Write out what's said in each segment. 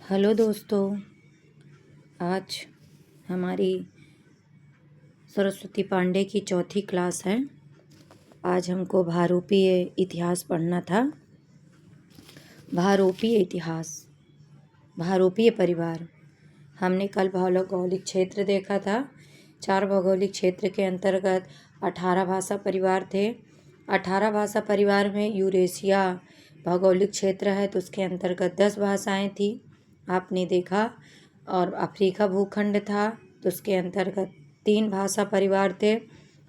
Hello दोस्तों, आज हमारी सरस्वती पांडे की चौथी क्लास है। आज हमको भारोपीय इतिहास पढ़ना था। भारोपीय इतिहास, भारोपीय परिवार। हमने कल भौगोलिक क्षेत्र देखा था। 4 भौगोलिक क्षेत्र के अंतर्गत 18 भाषा परिवार थे। 18 भाषा परिवार में यूरेशिया भौगोलिक क्षेत्र है तो उसके अंतर्गत 10 भाषाएं थी, आपने देखा। और अफ्रीका भूखंड था तो उसके अंतर्गत 3 भाषा परिवार थे।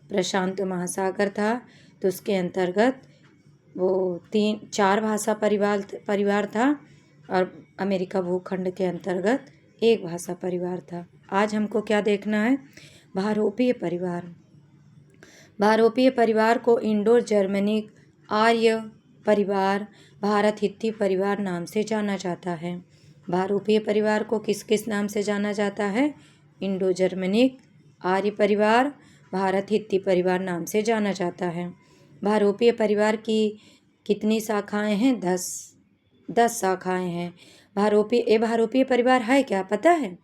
प्रशांत महासागर था तो उसके अंतर्गत वो 4 भाषा परिवार था। और अमेरिका भूखंड के अंतर्गत 1 भाषा परिवार था। आज हमको क्या देखना है? भारोपीय परिवार। भारोपीय परिवार को इंडो जर्मनिक आर्य परिवार, भारत हित्ती परिवार नाम से जाना जाता है। भारोपीय परिवार को किस किस नाम से जाना जाता है? इंडो जर्मनिक आर्य परिवार, भारत हित्ती परिवार नाम से जाना जाता है। भारोपीय परिवार की कितनी शाखाएं हैं? 10 शाखाएं हैं। भारोपीय परिवार है क्या पता है?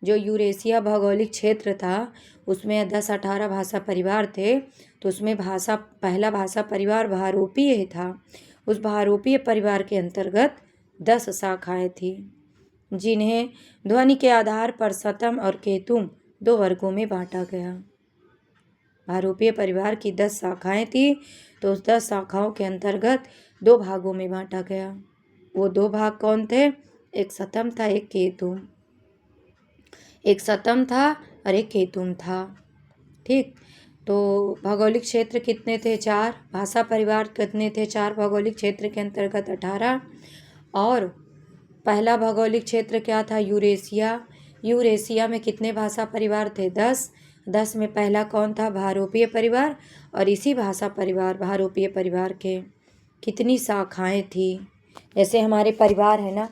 जो यूरेशिया भौगोलिक क्षेत्र था उसमें 10-18 भाषा परिवार थे तो उसमें पहला भाषा परिवार भारोपीय था। उस भारोपीय परिवार के अंतर्गत 10 शाखाएं थी, जिन्हें ध्वनि के आधार पर सतम और केतुम 2 वर्गों में बांटा गया। भारोपीय परिवार की 10 शाखाएं थी तो उस 10 शाखाओं के अंतर्गत 2 भागों में बांटा गया। वो 2 भाग कौन थे? एक सतम था, एक केतुम। एक सतम था और एक केतुम था। ठीक, तो भौगोलिक क्षेत्र कितने थे? 4। भाषा परिवार कितने थे? 4 भौगोलिक क्षेत्र के अंतर्गत 18। और पहला भौगोलिक क्षेत्र क्या था? यूरेशिया। यूरेशिया में कितने भाषा परिवार थे? 10। 10 में पहला कौन था? भारोपीय परिवार। और इसी भाषा परिवार भारोपीय परिवार के कितनी शाखाएं थी? जैसे हमारे परिवार है ना,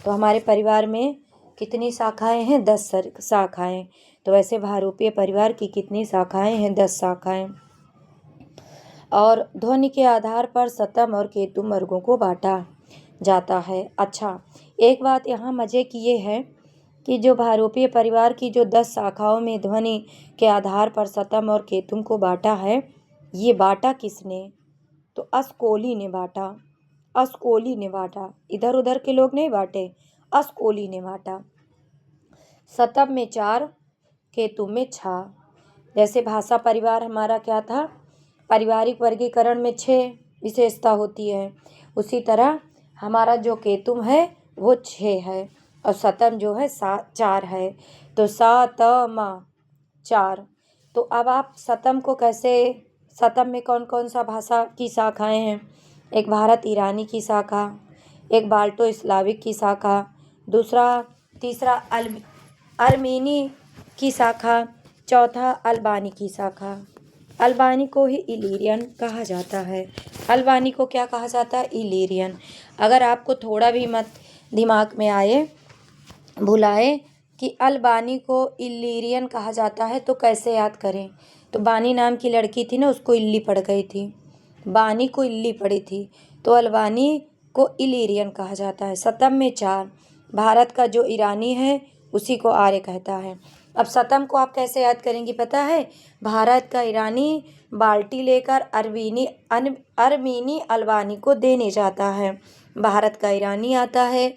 तो हमारे परिवार में कितनी शाखाएं हैं? 10 शाखाएं। तो वैसे भारोपीय परिवार की कितनी शाखाएं हैं? 10 शाखाएं। और ध्वनि के आधार पर सतम और केतुम वर्गों को बांटा जाता है। अच्छा, एक बात यहाँ मजे की ये है कि जो भारोपीय परिवार की जो 10 शाखाओं में ध्वनि के आधार पर सतम और केतुम को बांटा है, ये बांटा किसने? तो अस्कोली ने बांटा। अस्कोली ने बांटा, इधर उधर के लोग नहीं बांटे, अस्कोली ने बांटा। सतम में 4, केतुम में 6। जैसे भाषा परिवार हमारा क्या था? पारिवारिक वर्गीकरण में 6 विशेषता होती है, उसी तरह हमारा जो केतुम है वो 6 है और सतम जो है 4 है। तो सतम 4। तो अब आप सतम को कैसे, सतम में कौन कौन सा भाषा की शाखाएं हैं? एक भारत ईरानी की शाखा, एक बाल्टो स्लाविक की शाखा, तीसरा अर्मेनी की शाखा, चौथा अल्बानी की शाखा। अल्बानी को ही इलीरियन कहा जाता है। अल्बानी को क्या कहा जाता है? इलीरियन। अगर आपको थोड़ा भी मत दिमाग में आए, भुलाए कि अल्बानी को इलीरियन कहा जाता है तो कैसे याद करें? तो बानी नाम की लड़की थी ना, उसको इल्ली पड़ गई थी, बानी को इल्ली पड़ी थी, तो अल्बानी को इलीरियन कहा जाता है। सतम में 4, भारत का जो ईरानी है उसी को आर्य कहता है। अब सतम को आप कैसे याद करेंगी पता है? भारत का ईरानी बाल्टी लेकर अर्मीनी अल्बानी को देने जाता है। भारत का ईरानी आता है,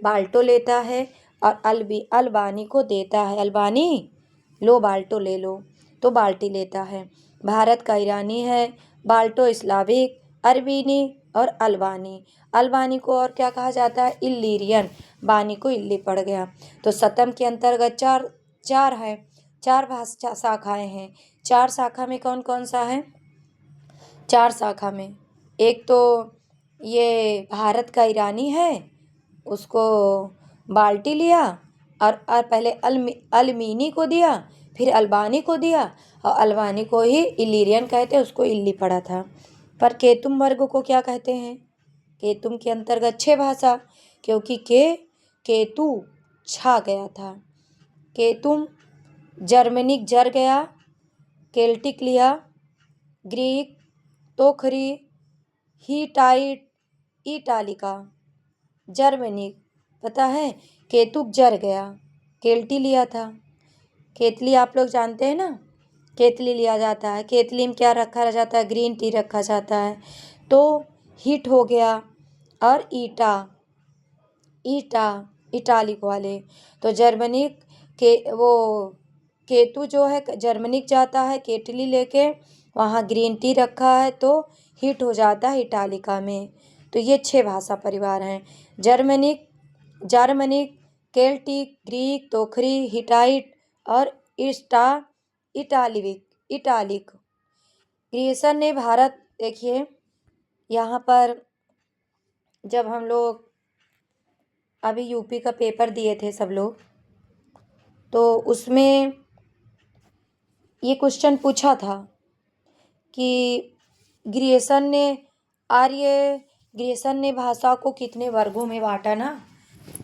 बाल्टो लेता है और अल्बानी को देता है। अल्बानी लो बाल्टो ले लो, तो बाल्टी लेता है। भारत का ईरानी है, बाल्टो स्लाविक, अरबीनी और अल्बानी। अल्बानी को और क्या कहा जाता है? इल्लीरियन। बानी को इल्ली पड़ गया। तो सतम के अंतर्गत 4 है, 4 भाषा शाखाएं हैं। 4 शाखा में कौन कौन सा है? 4 शाखा में एक तो ये भारत का ईरानी है, उसको बाल्टी लिया और पहले अल्मीनी को दिया, फिर अल्बानी को दिया और अल्बानी को ही इलीरियन कहते हैं, उसको इल्ली पड़ा था। पर केतुम वर्ग को क्या कहते हैं? केतुम के अंतर्गत 6 भाषा, क्योंकि केतु छा गया था। केतुम जर्मनिक जर गया, केल्टिक लिया, ग्रीक, तोखरी, हिटाइट, इटालिका, जर्मनिक, पता है? केतुक जर गया, केल्टी लिया था। केतली आप लोग जानते हैं ना, केतली लिया जाता है। केतली में क्या रखा जाता है? ग्रीन टी रखा जाता है। तो हिट हो गया। और ईटा, ईटा इटालिक वाले, तो जर्मनी के वो केतु जो है जर्मनी जाता है केतली लेके, वहाँ ग्रीन टी रखा है तो हिट हो जाता है इटालिका में। तो ये 6 भाषा परिवार हैं। जर्मनिक, जर्मनिक, केल्टिक, ग्रीक, तोखरी, हिटाइट और इटालिक। इटालिक ग्रीसन ने भारत, देखिए यहाँ पर जब हम लोग अभी यूपी का पेपर दिए थे सब लोग, तो उसमें ये क्वेश्चन पूछा था कि ग्रीसन ने भाषा को कितने वर्गों में बांटा ना।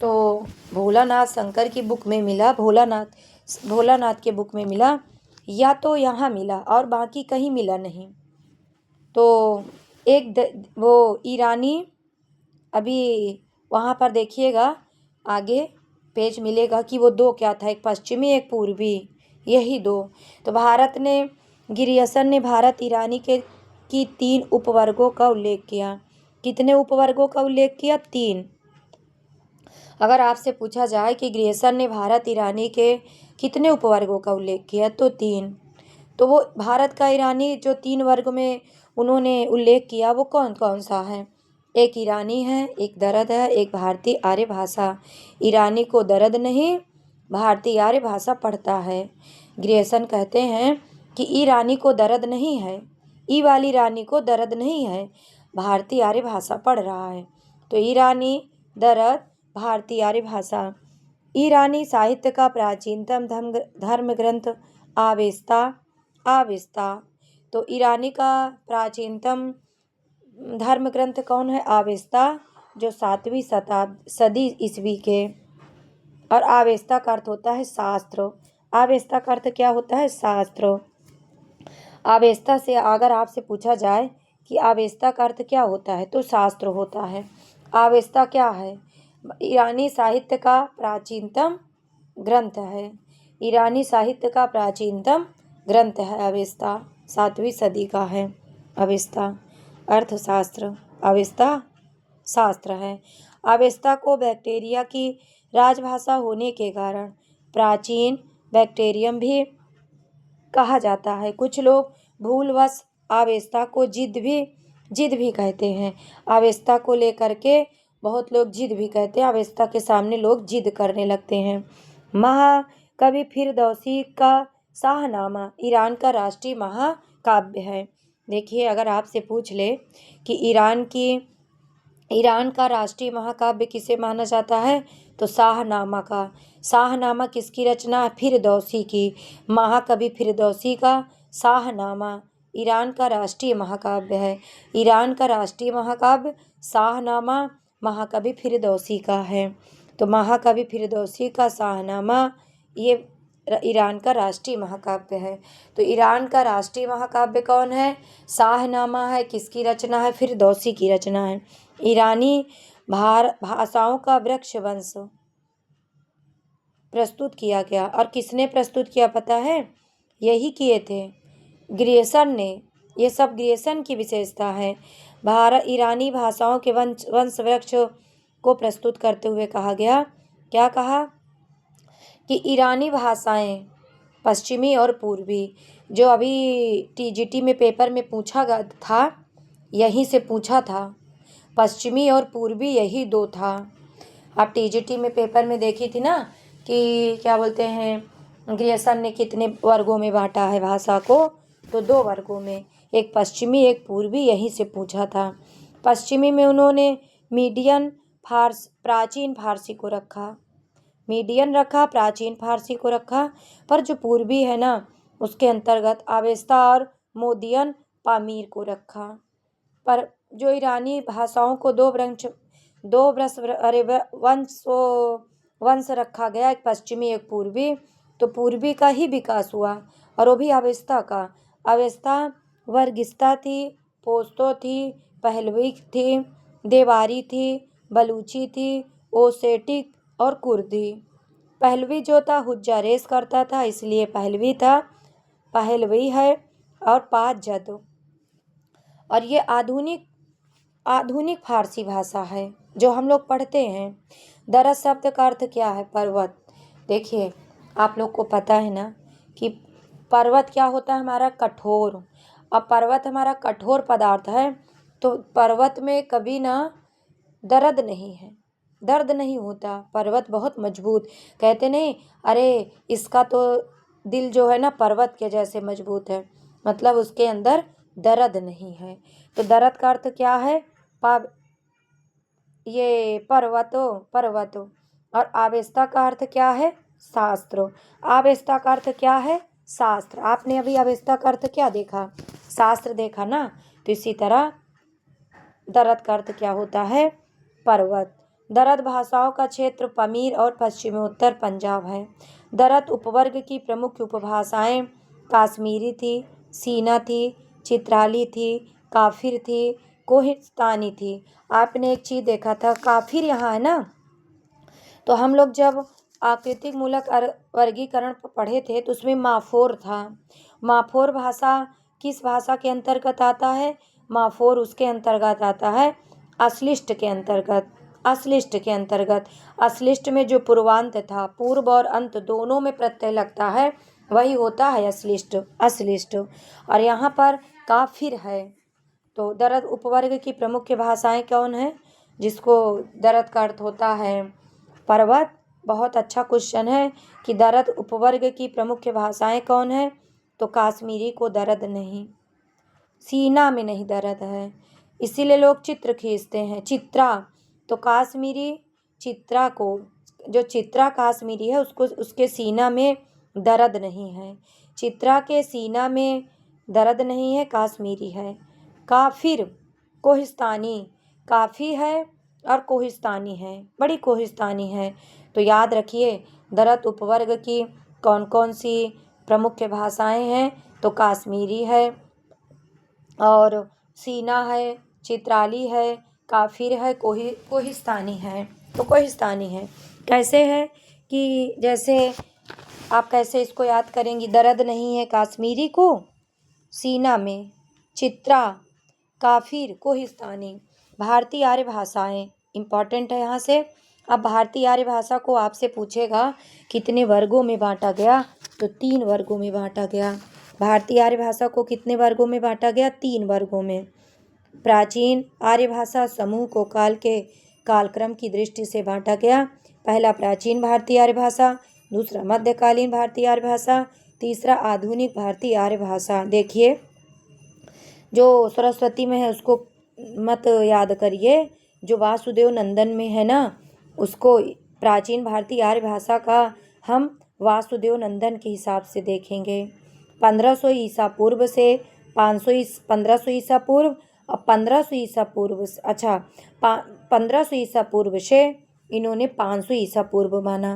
तो भोलानाथ शंकर की बुक में मिला, भोलानाथ के बुक में मिला, या तो यहाँ मिला और बाकी कहीं मिला नहीं। तो वो ईरानी, अभी वहाँ पर देखिएगा आगे पेज मिलेगा कि वो 2 क्या था, एक पश्चिमी एक पूर्वी, यही 2। तो ग्रीसन ने भारत ईरानी की 3 उपवर्गों का उल्लेख किया। कितने उपवर्गों का उल्लेख किया? 3। अगर आपसे पूछा जाए कि ग्रीसन ने भारत ईरानी के कितने उपवर्गों का उल्लेख किया, तो 3। तो वो भारत का ईरानी जो 3 वर्ग में उन्होंने उल्लेख किया वो कौन कौन सा है? एक ईरानी है, एक दरद है, एक भारतीय आर्य भाषा। ईरानी को दरद नहीं, भारतीय आर्य भाषा पढ़ता है। ग्रीसन कहते हैं कि ईरानी को दरद नहीं है, ई वाली रानी को दरद नहीं है, भारतीय आर्य भाषा पढ़ रहा है। तो ईरानी, दरद, भारतीय आर्य भाषा। ईरानी साहित्य का प्राचीनतम धर्म ग्रंथ आवेस्ता। तो ईरानी का प्राचीनतम धर्म ग्रंथ कौन है? आवेस्ता, जो 7वीं सदी ईस्वी के। और आवेस्ता का अर्थ होता है शास्त्र। आवेस्ता का अर्थ क्या होता है? शास्त्र। आवेस्ता से अगर आपसे पूछा जाए कि आवेस्ता का अर्थ क्या होता है, तो शास्त्र होता है। आवेस्ता क्या है? ईरानी साहित्य का प्राचीनतम ग्रंथ है। ईरानी साहित्य का प्राचीनतम ग्रंथ है अवेस्ता, 7वीं सदी का है अवेस्ता। अर्थशास्त्र, अवेस्ता शास्त्र है। अवेस्ता को बैक्टीरिया की राजभाषा होने के कारण प्राचीन बैक्टीरियम भी कहा जाता है। कुछ लोग भूलवश अवेस्ता को जिद भी कहते हैं। अवेस्ता को लेकर के बहुत लोग जिद भी कहते हैं। अवेस्ता के सामने लोग जिद करने लगते हैं। महाकवि फिरदौसी का शाहनामा ईरान का राष्ट्रीय महाकाव्य है। देखिए, अगर आपसे पूछ ले कि ईरान का राष्ट्रीय महाकाव्य किसे माना जाता है, तो शाहनामा का। शाहनामा किसकी रचना है? फिरदौसी की। महाकवि फिरदौसी का शाहनामा ईरान का राष्ट्रीय महाकाव्य है। ईरान का राष्ट्रीय महाकाव्य शाहनामा महाकवि फिरदौसी का है। तो महाकवि फिरदौसी का शाहनामा ये ईरान का राष्ट्रीय महाकाव्य है। तो ईरान का राष्ट्रीय महाकाव्य कौन है? शाहनामा है। किसकी रचना है? फिरदौसी की रचना है। ईरानी भाषाओं का वृक्ष वंश प्रस्तुत किया गया। और किसने प्रस्तुत किया पता है? यही किए थे ग्रीसन ने। ये सब ग्रीसन की विशेषता है। ईरानी भाषाओं के वंश वृक्ष को प्रस्तुत करते हुए कहा गया, क्या कहा? कि ईरानी भाषाएं पश्चिमी और पूर्वी, जो अभी टीजीटी में पेपर में पूछा गया था, यहीं से पूछा था। पश्चिमी और पूर्वी यही 2 था। आप टीजीटी में पेपर में देखी थी ना कि क्या बोलते हैं, ग्रीसन ने कितने वर्गों में बांटा है भाषा को, तो 2 वर्गों में, एक पश्चिमी एक पूर्वी, यहीं से पूछा था। पश्चिमी में उन्होंने प्राचीन फारसी को रखा, प्राचीन फारसी को रखा। पर जो पूर्वी है ना, उसके अंतर्गत अवेस्ता और मोदियन पामीर को रखा। पर जो ईरानी भाषाओं को दो वंश रखा गया, एक पश्चिमी एक पूर्वी, तो पूर्वी का ही विकास हुआ, और वो भी अवेस्ता का। अवेस्ता वर्गिस्ता थी, पोस्तो थी, पहलवी थी, देवारी थी, बलूची थी, ओसेटिक और कुर्दी। पहलवी जो था हुज्जा रेस करता था, इसलिए पहलवी था, पहलवी है। और पाँच और ये आधुनिक आधुनिक फारसी भाषा है जो हम लोग पढ़ते हैं। दरज शब्द का अर्थ क्या है? पर्वत। देखिए, आप लोग को पता है ना कि पर्वत क्या होता है? हमारा कठोर। अब पर्वत हमारा कठोर पदार्थ है, तो पर्वत में कभी ना दर्द नहीं है, दर्द नहीं होता। पर्वत बहुत मजबूत, कहते नहीं, अरे इसका तो दिल जो है ना पर्वत के जैसे मजबूत है, मतलब उसके अंदर दर्द नहीं है। तो दर्द का अर्थ क्या है? ये पर्वतो। और आवेस्ता का अर्थ क्या है? शास्त्र। आवेस्ता का अर्थ क्या है? शास्त्र। आपने अभी आवेस्ता का अर्थ क्या देखा? शास्त्र देखा ना। तो इसी तरह दरद का अर्थ क्या होता है? पर्वत। दरद भाषाओं का क्षेत्र पमीर और पश्चिमोत्तर पंजाब है। दरद उपवर्ग की प्रमुख उपभाषाएं काश्मीरी थी, सीना थी, चित्राली थी, काफिर थी, कोहिस्तानी थी। आपने एक चीज़ देखा था, काफिर यहाँ है ना, तो हम लोग जब आकृतिक मूलक वर्गीकरण पढ़े थे तो उसमें माफोर था। माफोर भाषा किस भाषा के अंतर्गत आता है? माफोर उसके अंतर्गत आता है अश्लिष्ट के अंतर्गत। अश्लिष्ट के अंतर्गत, अश्लिष्ट में जो पूर्वांत था, पूर्व और अंत दोनों में प्रत्यय लगता है, वही होता है अश्लिष्ट। अश्लिष्ट। और यहाँ पर काफिर है। तो दरद उपवर्ग की प्रमुख भाषाएं कौन है? जिसको दरद का अर्थ होता है पर्वत। बहुत अच्छा क्वेश्चन है कि दरद उपवर्ग की प्रमुख भाषाएं कौन है? तो काश्मीरी को दर्द नहीं, सीना में नहीं दर्द है, इसीलिए लोग चित्र खींचते हैं। चित्रा, तो काश्मीरी चित्रा को, जो चित्रा काश्मीरी है उसको, उसके सीना में दर्द नहीं है। चित्रा के सीना में दर्द नहीं है, काश्मीरी है। काफिर कोहिस्तानी, काफ़ी है और कोहिस्तानी है, बड़ी कोहिस्तानी है। तो याद रखिए दरद उपवर्ग की कौन कौन सी प्रमुख भाषाएं हैं? तो काश्मीरी है और सीना है, चित्राली है, काफिर है, कोहिस्तानी है। तो कोहिस्तानी है। कैसे है कि जैसे आप कैसे इसको याद करेंगी? दर्द नहीं है काश्मीरी को, सीना में, चित्रा, काफिर, कोहिस्तानी। भारतीय आर्य भाषाएं इम्पॉर्टेंट है यहाँ से। अब भारतीय आर्य भाषा को आपसे पूछेगा कितने वर्गों में बांटा गया? तो 3 वर्गों में बांटा गया। भारतीय आर्य भाषा को कितने वर्गों में बांटा गया? 3 वर्गों में। प्राचीन आर्य भाषा समूह को काल के कालक्रम की दृष्टि से बांटा गया। पहला प्राचीन भारतीय आर्य भाषा, दूसरा मध्यकालीन भारतीय आर्य भाषा, तीसरा आधुनिक भारतीय आर्य भाषा। देखिए, जो सरस्वती में है उसको मत याद करिए, जो वासुदेव नंदन में है ना, उसको प्राचीन भारतीय आर्य भाषा का हम वासुदेव नंदन के हिसाब से देखेंगे। 1500 ईसा पूर्व से 1500 ईसा पूर्व और 1500 ईसा पूर्व, अच्छा 1500 ईसा पूर्व से इन्होंने 500 ईसा पूर्व माना।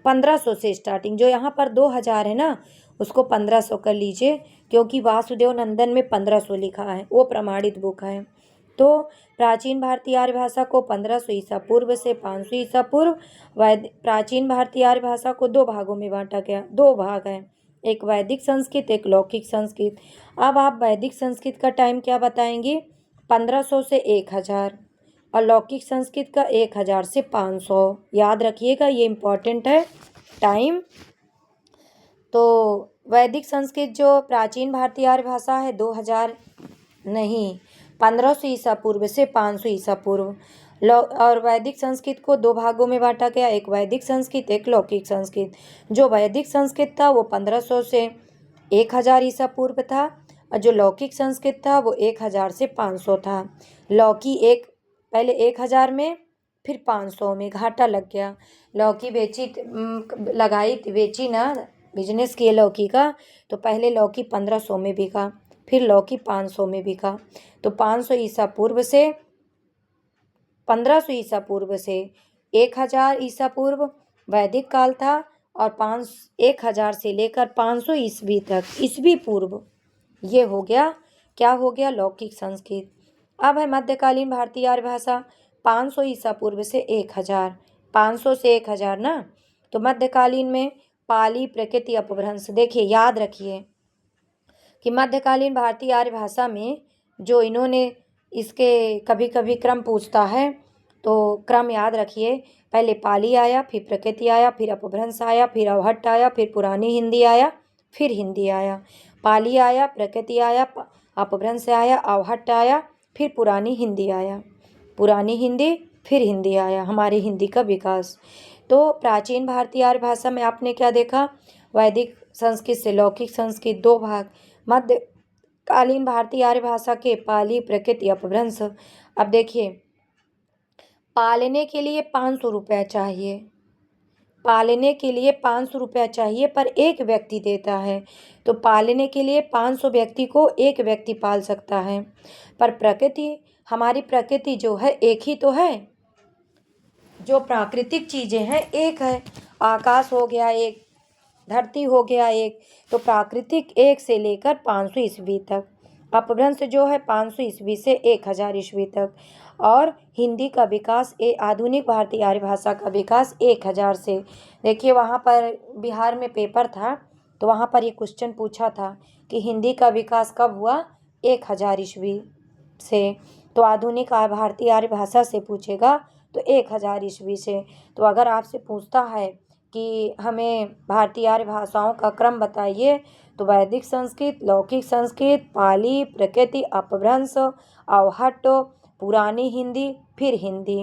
1500 से स्टार्टिंग, जो यहाँ पर 2000 है ना, उसको 1500 कर लीजिए, क्योंकि वासुदेव नंदन में 1500 लिखा है, वो प्रमाणित बुक है। तो प्राचीन भारतीय आर्य भाषा को 1500 ईसा पूर्व से 500 ईसा पूर्व, प्राचीन भारतीय आर्य भाषा को 2 भागों में बांटा गया। 2 भाग हैं, एक वैदिक संस्कृत, एक लौकिक संस्कृत। अब आप वैदिक संस्कृत का टाइम क्या बताएंगी? 1500 से 1000, और लौकिक संस्कृत का 1000 से 500। याद रखिएगा, ये इम्पॉर्टेंट है टाइम। तो वैदिक संस्कृत जो प्राचीन भारतीय आर्य भाषा है 2000 नहीं, 1500 ईसा पूर्व से 500 ईसा पूर्व। और वैदिक संस्कृत को 2 भागों में बांटा गया, एक वैदिक संस्कृत, एक लौकिक संस्कृत। जो वैदिक संस्कृत था वो 1500 से 1000 ईसा पूर्व था, और जो लौकिक संस्कृत था वो 1000 से 500 था। लौकी एक पहले 1000 में, फिर 500 में, घाटा लग गया। लौकी बेची ना, बिजनेस किए लौकी का, तो पहले लौकी 1500 में बिका, फिर लौकी 500 में बिका। तो 500 ईसा पूर्व से 1500 ईसा पूर्व से 1000 ईसा पूर्व वैदिक काल था, और 1000 से लेकर 500 ईस्वी तक, ईस्वी पूर्व, ये हो गया, क्या हो गया? लौकिक संस्कृत। अब है मध्यकालीन भारतीय आर्य भाषा। 500 ईसा पूर्व से 1000, 500 से 1000 ना। तो मध्यकालीन में पाली प्रकृति अपभ्रंश, देखिए याद रखिए कि मध्यकालीन भारतीय आर्य भाषा में जो इन्होंने इसके कभी कभी क्रम पूछता है, तो क्रम याद रखिए। पहले पाली आया, फिर प्रकृति आया, फिर अपभ्रंश आया, फिर अवहट्ट आया, फिर पुरानी हिंदी आया, फिर हिंदी आया। पाली आया, प्रकृति आया, अपभ्रंश आया, अवहट्ट आया, फिर पुरानी हिंदी आया। पुरानी हिंदी फिर हिंदी आया, हमारी हिंदी का विकास। तो प्राचीन भारतीय आर्य भाषा में आपने क्या देखा, वैदिक संस्कृत से लौकिक संस्कृत, 2 भाग। मध्यकालीन भारतीय आर्य भाषा के पाली प्रकृति अपभ्रंश। अब देखिए, पालने के लिए 500 रुपया चाहिए, पालने के लिए 500 रुपया चाहिए, पर एक व्यक्ति देता है। तो पालने के लिए 500 व्यक्ति को एक व्यक्ति पाल सकता है, पर प्रकृति, हमारी प्रकृति जो है एक ही तो है, जो प्राकृतिक चीज़ें हैं एक है। आकाश हो गया एक, धरती हो गया एक, तो प्राकृतिक 1 से लेकर 500 ईस्वी तक, अपभ्रंश जो है 500 ईस्वी से 1000 ईस्वी तक, और हिंदी का विकास, आधुनिक भारतीय आर्य भाषा का विकास 1000 से। देखिए वहाँ पर बिहार में पेपर था, तो वहाँ पर ये क्वेश्चन पूछा था कि हिंदी का विकास कब हुआ, 1000 ईस्वी से। तो आधुनिक भारतीय आर्य भाषा से पूछेगा तो 1000 ईस्वी से। तो अगर आपसे पूछता है कि हमें भारतीय आर्य भाषाओं का क्रम बताइए, तो वैदिक संस्कृत, लौकिक संस्कृत, पाली, प्रकृति, अपभ्रंश, अवहट्ट, पुरानी हिंदी, फिर हिंदी।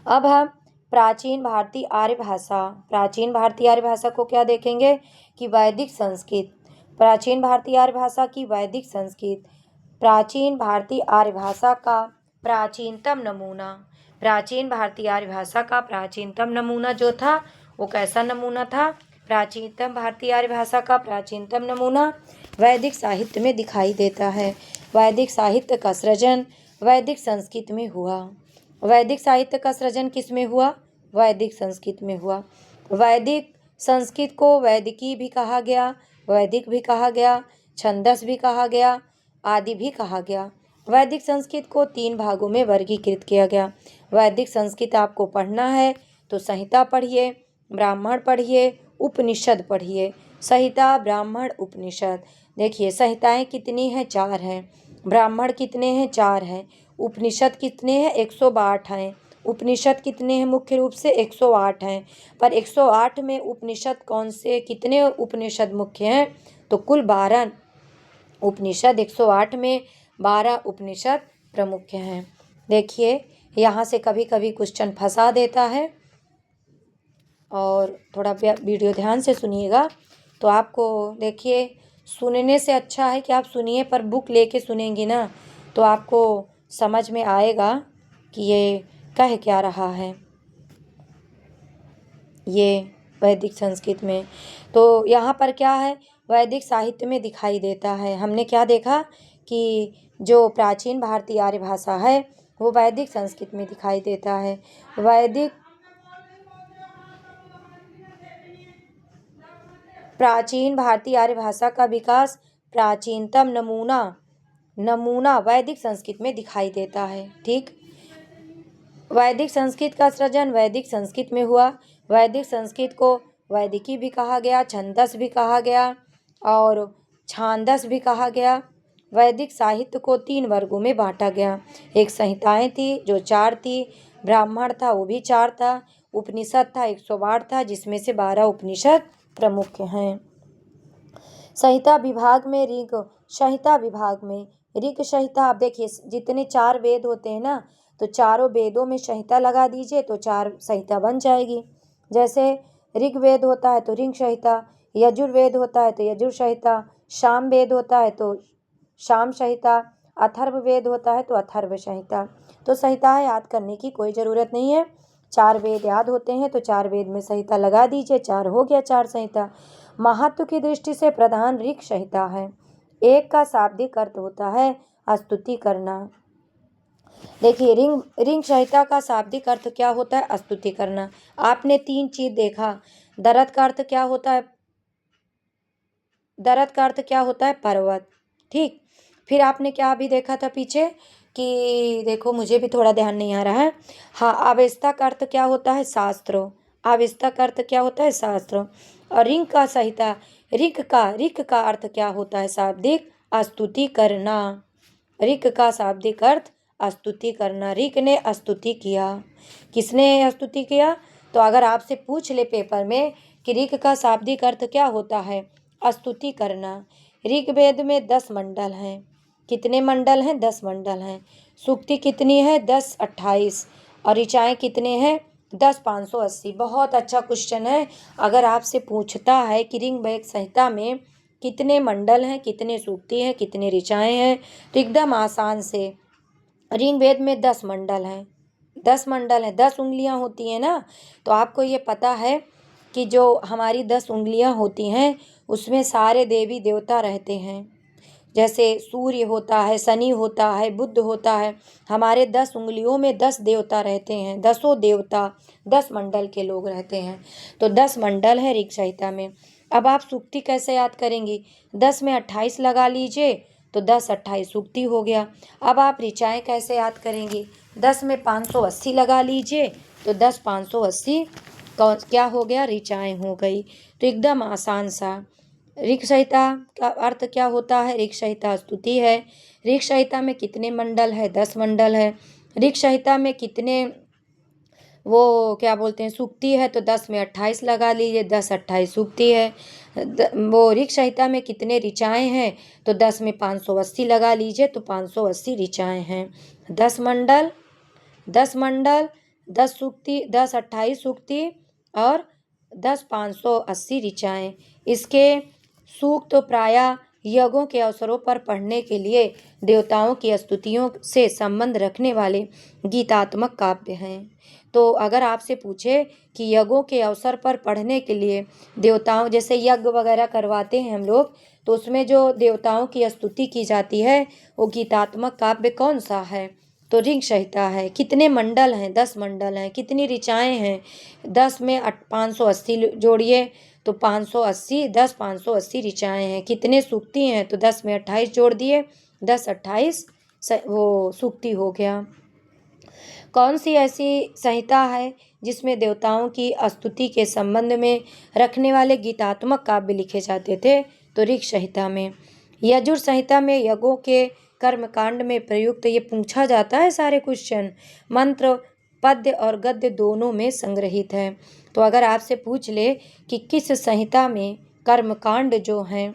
अब हम प्राचीन भारतीय आर्य भाषा, प्राचीन भारतीय आर्य भाषा को क्या देखेंगे कि वैदिक संस्कृत, प्राचीन भारतीय आर्य भाषा की वैदिक संस्कृत। प्राचीन भारतीय आर्य भाषा का प्राचीनतम नमूना, प्राचीन भारतीय आर्य भाषा का प्राचीनतम नमूना जो था वो कैसा नमूना था, प्राचीनतम भारतीय आर्य भाषा का प्राचीनतम नमूना वैदिक साहित्य में दिखाई देता है। वैदिक साहित्य का सृजन वैदिक संस्कृत में हुआ। वैदिक साहित्य का सृजन किस में हुआ, वैदिक संस्कृत में हुआ। वैदिक संस्कृत को वैदिकी भी कहा गया, वैदिक भी कहा गया, छंदस भी कहा गया, आदि भी कहा गया। वैदिक संस्कृत को 3 भागों में वर्गीकृत किया गया। वैदिक संस्कृत आपको पढ़ना है तो संहिता पढ़िए, ब्राह्मण पढ़िए, उपनिषद पढ़िए। संहिता, ब्राह्मण, उपनिषद। देखिए संहिताएं कितनी हैं, 4 हैं। ब्राह्मण कितने हैं, 4 हैं। उपनिषद कितने हैं, 108 हैं। उपनिषद कितने हैं, मुख्य रूप से 108 हैं। पर 108 में उपनिषद कौन से, कितने उपनिषद मुख्य हैं, तो कुल 12 उपनिषद, 108 में 12 उपनिषद प्रमुख हैं। देखिए यहाँ से कभी कभी क्वेश्चन फंसा देता है, और थोड़ा वीडियो ध्यान से सुनिएगा तो आपको, देखिए सुनने से अच्छा है कि आप सुनिए, पर बुक लेके सुनेंगी ना तो आपको समझ में आएगा कि ये कह क्या रहा है ये वैदिक संस्कृत में। तो यहाँ पर क्या है, वैदिक साहित्य में दिखाई देता है। हमने क्या देखा कि जो प्राचीन भारतीय आर्य भाषा है वो वैदिक संस्कृत में दिखाई देता है। वैदिक प्राचीन भारतीय आर्य भाषा का विकास, प्राचीनतम नमूना वैदिक संस्कृत में दिखाई देता है। ठीक, वैदिक संस्कृत का सृजन वैदिक संस्कृत में हुआ। वैदिक संस्कृत को वैदिकी भी कहा गया, छंदस भी कहा गया और छांदस भी कहा गया। वैदिक साहित्य को 3 वर्गों में बांटा गया। एक संहिताएं थी जो 4 थी, ब्राह्मण था वो भी 4 था, उपनिषद था 108 था, जिसमें से 12 उपनिषद प्रमुख हैं। संहिता विभाग में ऋग, संहिता विभाग में ऋग संहिता, आप देखिए जितने 4 वेद होते हैं ना, तो चारों वेदों में संहिता लगा दीजिए तो 4 संहिता बन जाएगी। जैसे ऋग्वेद होता है तो ऋग संहिता, यजुर्वेद होता है तो यजुर संहिता, साम वेद होता है तो साम संहिता, अथर्व वेद होता है तो अथर्व संहिता। तो संहिताएं याद करने की कोई ज़रूरत नहीं है, 4 वेद याद होते हैं तो 4 वेद में संहिता लगा दीजिए, 4 हो गया 4 संहिता। महत्व की दृष्टि से प्रधान ऋग संहिता है। एक का शाब्दिक अर्थ होता है स्तुति करना। देखिए ऋग संहिता का शाब्दिक अर्थ क्या होता है, स्तुति करना। आपने 3 चीज देखा, दरद का अर्थ क्या होता है, दरद का अर्थ क्या होता है, पर्वत। ठीक, फिर आपने क्या भी देखा था पीछे कि देखो मुझे भी थोड़ा ध्यान नहीं आ रहा है। हाँ, अवेस्ता का अर्थ क्या होता है? शास्त्र। अवेस्ता का अर्थ क्या होता है? शास्त्र। और रिक का अर्थ क्या होता है? शाब्दिक स्तुति करना। रिक का शाब्दिक अर्थ स्तुति करना। रिक ने स्तुति किया। किसने स्तुति किया? तो अगर आपसे पूछ ले पेपर में कि रिक का शाब्दिक अर्थ क्या होता है? स्तुति करना। ऋग्वेद में 10 मंडल हैं। कितने मंडल हैं? 10 मंडल हैं। सूक्ति कितनी है? 10 28। और ऋचाएँ कितने हैं? 10 580। बहुत अच्छा क्वेश्चन है। अगर आपसे पूछता है कि ऋग्वेद संहिता में कितने मंडल हैं, कितने सूक्ति हैं, कितने ऋचाएँ हैं, तो एकदम आसान से ऋग्वेद में 10 मंडल हैं। 10 मंडल हैं, 10 उंगलियां होती हैं ना। तो आपको ये पता है कि जो हमारी 10 उंगलियां होती हैं उसमें सारे देवी देवता रहते हैं। जैसे सूर्य होता है, शनि होता है, बुध होता है। हमारे 10 उंगलियों में 10 देवता रहते हैं। 10 देवता 10 मंडल के लोग रहते हैं। तो 10 मंडल है ऋग संहिता में। अब आप सूक्ति कैसे याद करेंगी? 10 में 28 लगा लीजिए तो 10 28 सूक्ति हो गया। अब आप ऋचाएँ कैसे याद करेंगी? 10 में 580 लगा लीजिए तो 10 580 क्या हो गया? ऋचाएँ हो गई। तो एकदम आसान सा। ऋग संहिता का अर्थ क्या होता है? ऋग संहिता स्तुति है। ऋग संहिता में कितने मंडल है? 10 मंडल है। ऋग संहिता में कितने वो क्या बोलते हैं सूक्ति है? तो 10 में 28 लगा लीजिए, 10 28 सूक्ति है। वो ऋग संहिता में कितने ऋचाएँ हैं? तो 10 में 580 लगा लीजिए तो 580 ऋचाएँ हैं। 10 मंडल 10 सूक्ति, 10 28 सूक्ति और 10 580 ऋचाएँ। इसके सूक्त तो प्रायः यज्ञों के अवसरों पर पढ़ने के लिए देवताओं की स्तुतियों से संबंध रखने वाले गीतात्मक काव्य हैं। तो अगर आपसे पूछे कि यज्ञों के अवसर पर पढ़ने के लिए देवताओं, जैसे यज्ञ वगैरह करवाते हैं हम लोग, तो उसमें जो देवताओं की स्तुति की जाती है वो गीतात्मक काव्य कौन सा है? तो ऋग संहिता है। कितने मंडल हैं? 10 मंडल हैं। कितनी ऋचाएँ हैं? 10 में 580 जोड़िए तो 580, 10 580 ऋचाएँ हैं। कितने सूक्ति हैं? तो 10 में 28 जोड़ दिए, 10 28 वो सूक्ति हो गया। कौन सी ऐसी संहिता है जिसमें देवताओं की स्तुति के संबंध में रखने वाले गीतात्मक काव्य लिखे जाते थे? तो ऋग संहिता में। यजुर संहिता में यज्ञों के कर्मकांड में प्रयुक्त, ये पूछा जाता है सारे क्वेश्चन, मंत्र पद्य और गद्य दोनों में संग्रहित है। तो अगर आपसे पूछ ले कि किस संहिता में कर्मकांड जो हैं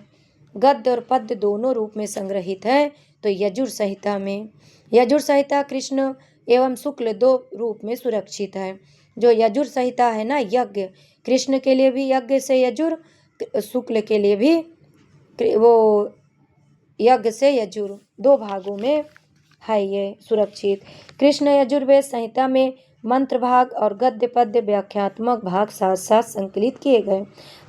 गद्य और पद्य दोनों रूप में संग्रहित है, तो यजुर संहिता में। यजुर संहिता कृष्ण एवं शुक्ल 2 रूप में सुरक्षित है। जो यजुर संहिता है ना, यज्ञ कृष्ण के लिए भी यज्ञ से यजुर, शुक्ल के लिए भी वो यज्ञ से यजुर, 2 भागों में है ये सुरक्षित। कृष्ण यजुर्वेद संहिता में मंत्र भाग और गद्य पद्य व्याख्यात्मक भाग साथ साथ संकलित किए गए,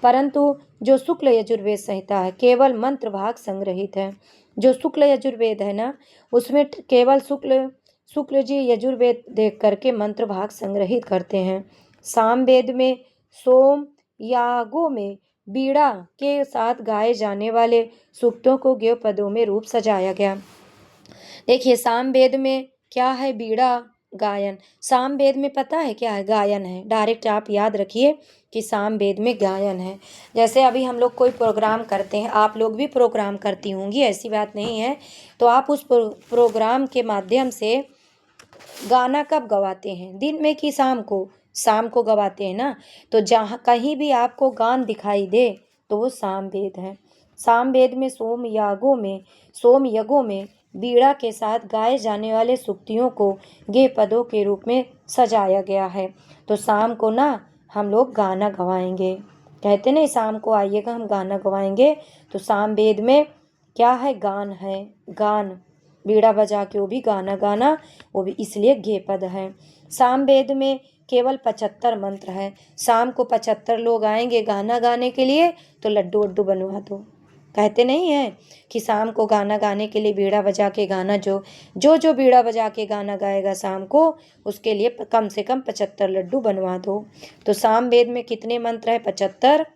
परंतु जो शुक्ल यजुर्वेद संहिता है केवल मंत्र भाग संग्रहित है। जो शुक्ल यजुर्वेद है ना, उसमें केवल शुक्ल जी यजुर्वेद देख करके मंत्र भाग संग्रहित करते हैं। सामवेद में सोम यागों में बीड़ा के साथ गाए जाने वाले सूक्तों को गेय पदों में रूप सजाया गया। देखिए सामवेद में क्या है? बीड़ा गायन। सामवेद में पता है क्या है? गायन है। डायरेक्ट आप याद रखिए कि सामवेद में गायन है। जैसे अभी हम लोग कोई प्रोग्राम करते हैं, आप लोग भी प्रोग्राम करती होंगी, ऐसी बात नहीं है, तो आप उस प्रोग्राम के माध्यम से गाना कब गवाते हैं? दिन में कि शाम को? शाम को गवाते हैं ना। तो जहाँ कहीं भी आपको गान दिखाई दे तो वो सामवेद है। सामवेद में सोम यज्ञों में बीड़ा के साथ गाए जाने वाले सूक्तियों को गेय पदों के रूप में सजाया गया है। तो शाम को ना हम लोग गाना गवाएंगे, कहते नहीं शाम को आइएगा हम गाना गवाएंगे। तो सामवेद में क्या है? गान है। गान बीड़ा बजा के वो भी गाना गाना, वो भी इसलिए गेय पद है। सामवेद में केवल 75 मंत्र है। शाम को 75 लोग आएंगे गाना गाने के लिए तो लड्डू वड्डू बनवा दो, कहते नहीं है कि शाम को गाना गाने के लिए बीड़ा बजा के गाना, जो बीड़ा बजा के गाना गाएगा शाम को उसके लिए कम से कम 75 लड्डू बनवा दो। तो सामवेद में कितने मंत्र है? 75।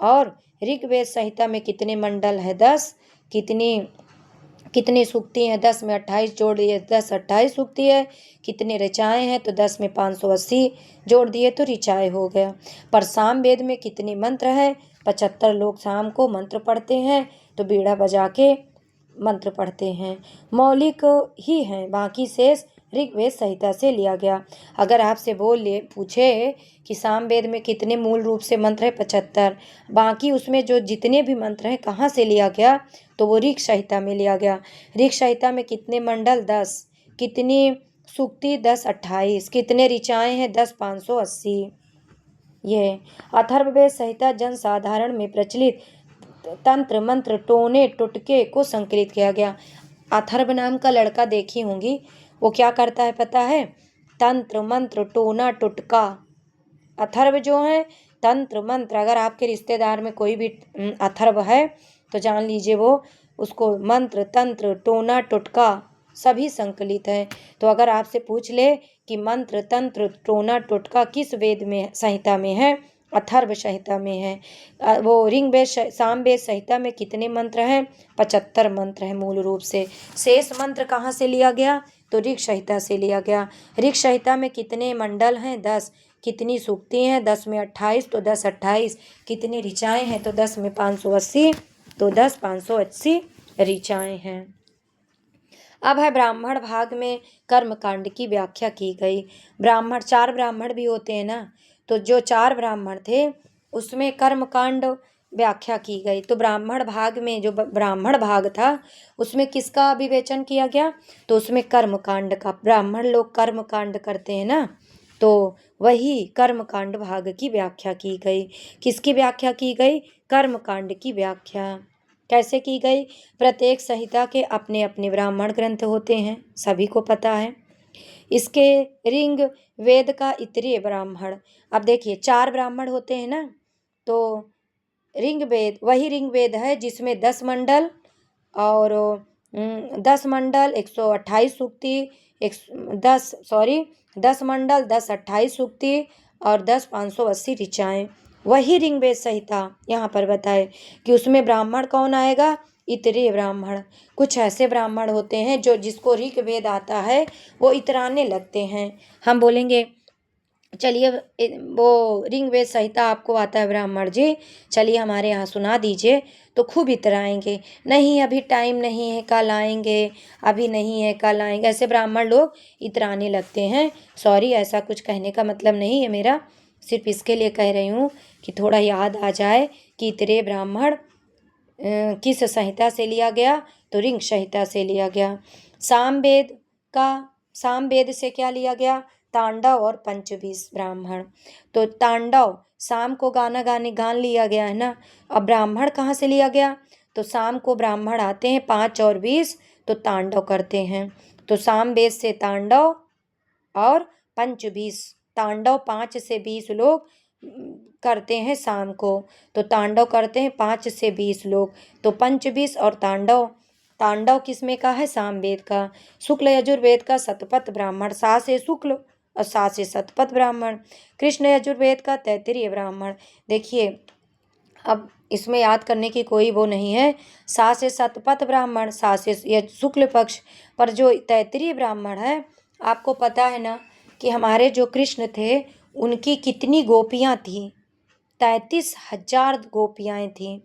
और ऋग्वेद संहिता में कितने मंडल है? 10। कितनी कितनी सूक्ति हैं, 10 में 28 जोड़ दिए 10 28 सूक्ति है। कितने ऋचाएँ हैं, तो 10 में 580 जोड़ दिए तो ऋचाएँ हो गया। पर साम वेद में कितने मंत्र हैं, 75 लोग शाम को मंत्र पढ़ते हैं, तो बीड़ा बजा के मंत्र पढ़ते हैं। मौलिक ही हैं, बाकी शेष ऋग्वेद संहिता से लिया गया। अगर आपसे पूछे कि सामवेद में कितने मूल रूप से मंत्र है, 75, बाकी उसमें जो जितने भी मंत्र हैं कहाँ से लिया गया, तो वो ऋग संहिता में लिया गया। ऋग संहिता में कितने मंडल, 10, कितनी सूक्ति, 10 28, कितने ऋचाएँ हैं, 10 580। ये अथर्ववेद संहिता जन साधारण में प्रचलित तंत्र मंत्र टोने टुटके को संकलित किया गया। अथर्व नाम का लड़का देखी होंगी, वो क्या करता है पता है, तंत्र मंत्र टोना टुटका। अथर्व जो है तंत्र मंत्र, अगर आपके रिश्तेदार में कोई भी अथर्व है तो जान लीजिए वो उसको मंत्र तंत्र टोना टुटका सभी संकलित है। तो अगर आपसे पूछ ले कि मंत्र तंत्र टोना टुटका किस वेद में संहिता में है, अथर्व संहिता में है। वो ऋग्वेद सामवेद संहिता में कितने मंत्र हैं, 75 मंत्र हैं मूल रूप से। शेष मंत्र कहाँ से लिया गया, तो ऋग संहिता से लिया गया। ऋग संहिता में कितने मंडल हैं, 10, कितनी सूक्ति हैं, 10 में 28 तो 10 28, कितनी ऋचाएँ हैं, तो 10 में 580 तो 10 580 ऋचाएँ हैं। अब है ब्राह्मण भाग में कर्मकांड की व्याख्या की गई। ब्राह्मण 4 ब्राह्मण भी होते हैं ना, तो जो 4 ब्राह्मण थे उसमें कर्मकांड व्याख्या की गई। तो ब्राह्मण भाग में जो ब्राह्मण भाग था उसमें किसका विवेचन किया गया, तो उसमें कर्मकांड का। ब्राह्मण लोग कर्मकांड करते हैं ना, तो वही कर्मकांड भाग की व्याख्या की गई। किसकी व्याख्या की गई, कर्मकांड की व्याख्या कैसे की गई। प्रत्येक संहिता के अपने अपने ब्राह्मण ग्रंथ होते हैं, सभी को पता है। इसके ऋग वेद का इतरीय ब्राह्मण, अब देखिए 4 ब्राह्मण होते हैं ना, तो ऋग्वेद वही ऋग्वेद है जिसमें 10 मंडल और 10 मंडल 128 सूक्ति, 10 मंडल 10 28 सूक्ति और 10 580 ऋचाएँ। वही ऋग्वेद संहिता यहाँ पर बताए कि उसमें ब्राह्मण कौन आएगा, इतरीय ब्राह्मण। कुछ ऐसे ब्राह्मण होते हैं जो जिसको ऋग्वेद आता है वो इतराने लगते हैं। हम बोलेंगे चलिए वो ऋग्वेद संहिता आपको आता है ब्राह्मण जी, चलिए हमारे यहाँ सुना दीजिए, तो खूब इतराएंगे, नहीं अभी टाइम नहीं है कल आएंगे, अभी नहीं है कल आएंगे, ऐसे ब्राह्मण लोग इतराने लगते हैं। सॉरी, ऐसा कुछ कहने का मतलब नहीं है मेरा, सिर्फ इसके लिए कह रही हूँ कि थोड़ा याद आ जाए कि इतरे ब्राह्मण किस संहिता से लिया गया, तो ऋग संहिता से लिया गया। सामवेद से क्या लिया गया, तांडव और पंचबीस ब्राह्मण। तो तांडव शाम को गान लिया गया है ना। अब ब्राह्मण कहाँ से लिया गया, तो शाम को ब्राह्मण आते हैं 5 और 20, तो तांडव करते हैं। तो सामवेद से तांडव और पंचबीस, तांडव 5 से 20 लोग करते हैं शाम को, तो तांडव करते हैं 5 से 20 लोग, तो पंचबीस और तांडव किसमें का है, सामवेद का। शुक्ल यजुर्वेद का शतपथ ब्राह्मण, सा से शुक्ल और सा से शतपथ ब्राह्मण। कृष्ण यजुर्वेद का तैत्तिरीय ब्राह्मण। देखिए अब इसमें याद करने की कोई वो नहीं है, सा से शतपथ ब्राह्मण, सा से शुक्ल पक्ष। पर जो तैत्तिरीय ब्राह्मण है, आपको पता है ना कि हमारे जो कृष्ण थे उनकी कितनी गोपियाँ थीं, 33,000 गोपियाँ थीं।